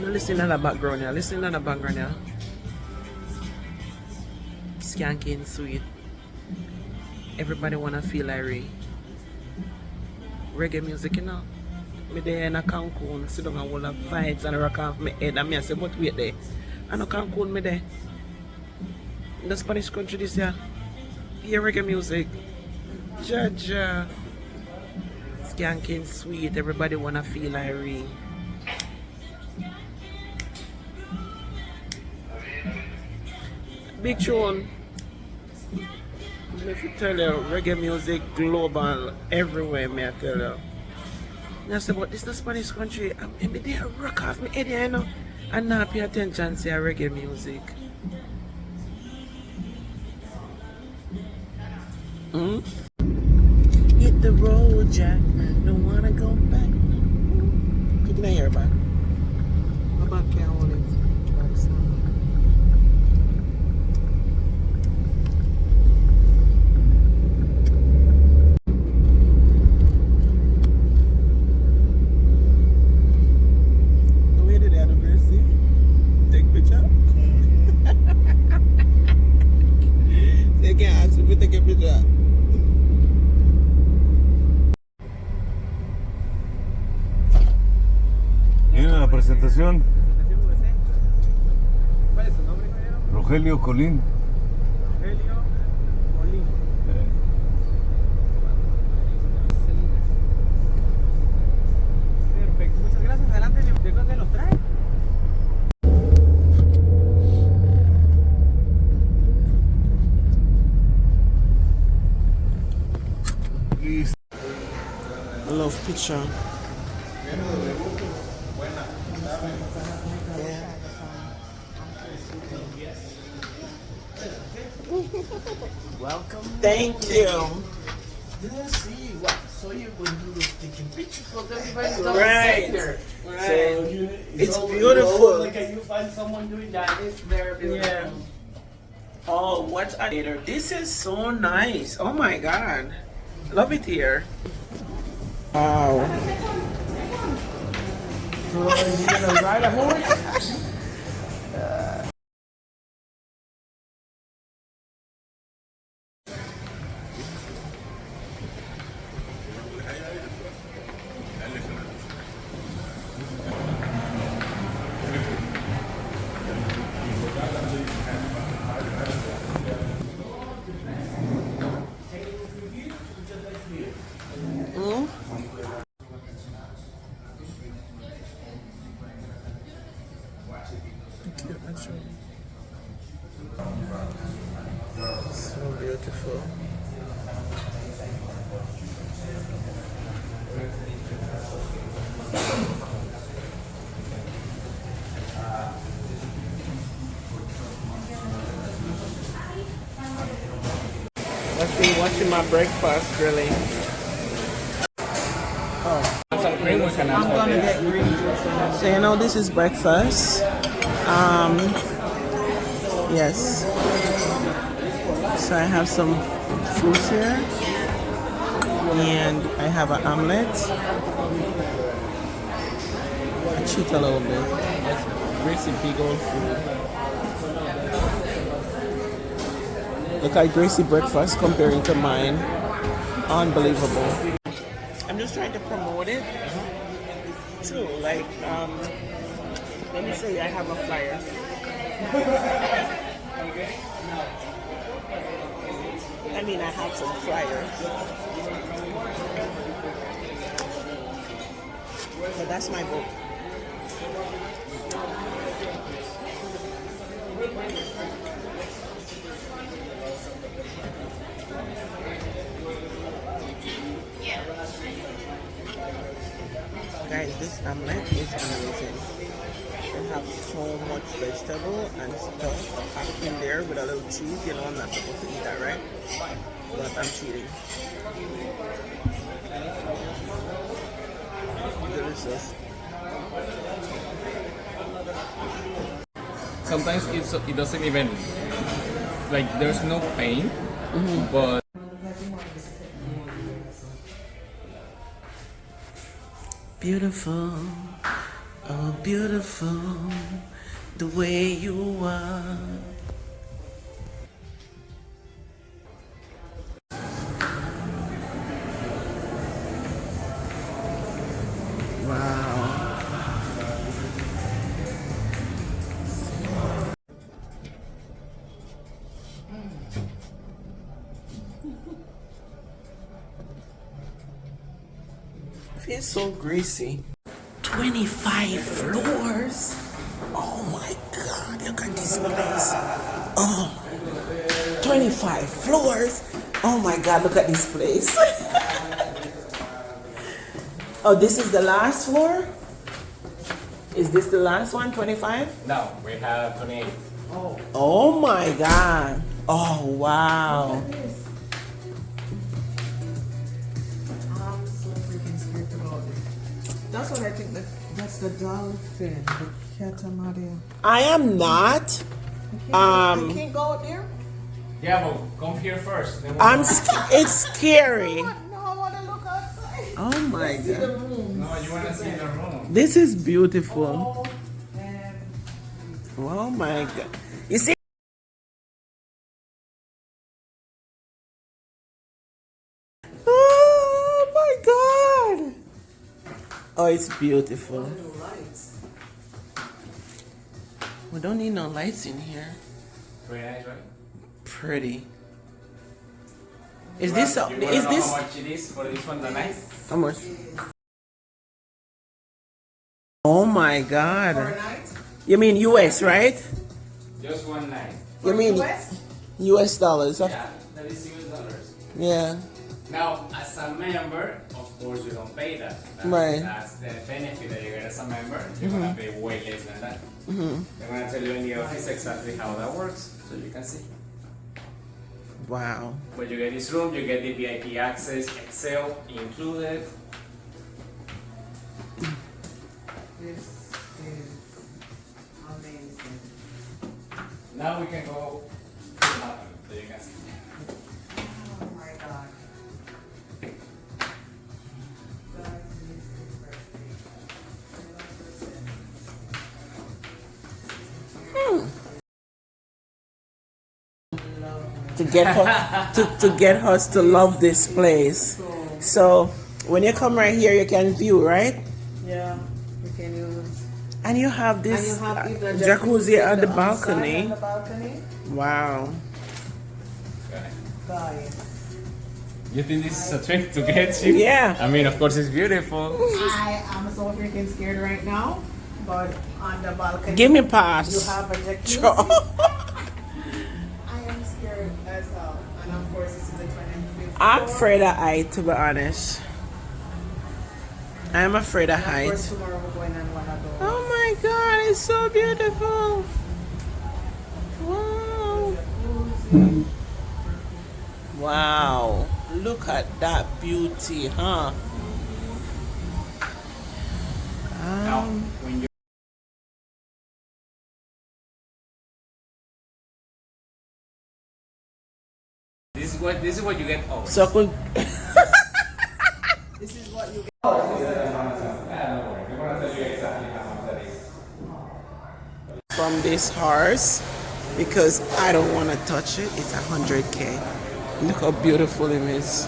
Listen to the background here. Listen to the background here. Skanking sweet. Everybody wanna feel Irie. Reggae music, you know. Me there in a Cancun, sit down and hold up vibes and rock off my head. And me I say, but wait there. I know Cancun me there. In the Spanish country this year. Hear reggae music. Jaja. Skanking sweet. Everybody wanna feel Irie. Big tune. If you tell you, reggae music global everywhere, may I tell you. I say, but this is the Spanish country. I'm there rock off my head, you know, and not pay attention to reggae music. Hit the road, Jack. Don't wanna go back. Keep it in here, back. My back can't hold it. Mira la presentación. ¿Cuál es su nombre, caballero? Rogelio Colín. Rogelio Molín. Perfecto, muchas gracias. Adelante, ¿de dónde los trae? Listo. I love picture. Yeah. Welcome. Thank you. Didn't see what. So you when you was taking pictures of everybody. Right. There. Right. So It's so, beautiful. Like, can you find someone doing that? It's very beautiful. Yeah. Oh, what a later. This is so nice. Oh my god. Love it here. Wow. So you gonna ride a horse? So beautiful. I've been watching my breakfast grilling. Oh. Some green one can I'm gonna get green. So you know this is breakfast. Yes. So I have some fruits here, and I have an omelet. I cheat a little bit. That's Gracie big old food. Look at Gracie breakfast comparing to mine. Unbelievable. I'm just trying to promote it too. Like, let me show you. I have a flyer. I mean, I have some flyers. But that's my book. Guys, this omelet is amazing. They have so much vegetable and stuff packed in there with a little cheese. You know I'm not supposed to eat that, right? But I'm cheating. Delicious. Sometimes it doesn't even, like, there's no pain, but Beautiful. Oh, beautiful, the way you are. Wow. Feels so greasy. 25 floors. Oh my God, look at this place. Oh, 25 floors. Oh my God, look at this place. Oh, this is the last floor? Is this the last one, 25? No, we have 28. Oh my God. Oh, wow. I'm so freaking scared about it. That's what I think that's the dolphin, the catamaran. I am not. I can't go out there? Yeah, but come here first. Then It's scary. No, I want to look outside. Oh my See the God. room. No, you want to see the room. This is beautiful. Oh, and Oh my God. You see? Oh my God. Oh, it's beautiful. no lights. We don't need no lights in here. Very nice, right? Pretty. Is You this wanna is know this how much it is for this one tonight? how much? Oh my For a God. night? You mean US, right? Just one night. You mean US? US dollars? Yeah, that is $US. Yeah. Now, as a member, of course, you don't pay that. Right. That's the benefit that you get as a member. You're gonna pay way less than that. They're gonna tell you in the office exactly how that works, so you can see. Wow. But you get this room, you get the VIP access, Excel included. This is amazing. Now we can go to the bathroom, so you can see. Oh my God. That is To get to get us to love this place. So when you come right here, you can view, right? Yeah, we can use. And you have this And you have even jacuzzi at the outside balcony. on the balcony. Wow. Guys, You think this is a trick to get you? Yeah. I mean, of course, it's beautiful. I am so freaking scared right now, but on the balcony. Give me You pass. have a jacuzzi. Sure. I am scared as hell. And of course, this is the 25th I'm floor. afraid of height, to be honest. I'm afraid of And of height. course, tomorrow we're going on one of those. Oh my God, it's so beautiful. Wow. Jacuzzi. Wow. Look at that beauty, huh? Now, when you this is what you get always. So cool. This is what you get. We're gonna tell you exactly how much that is. From this horse because I don't want to touch it. It's 100K. Look how beautiful it is.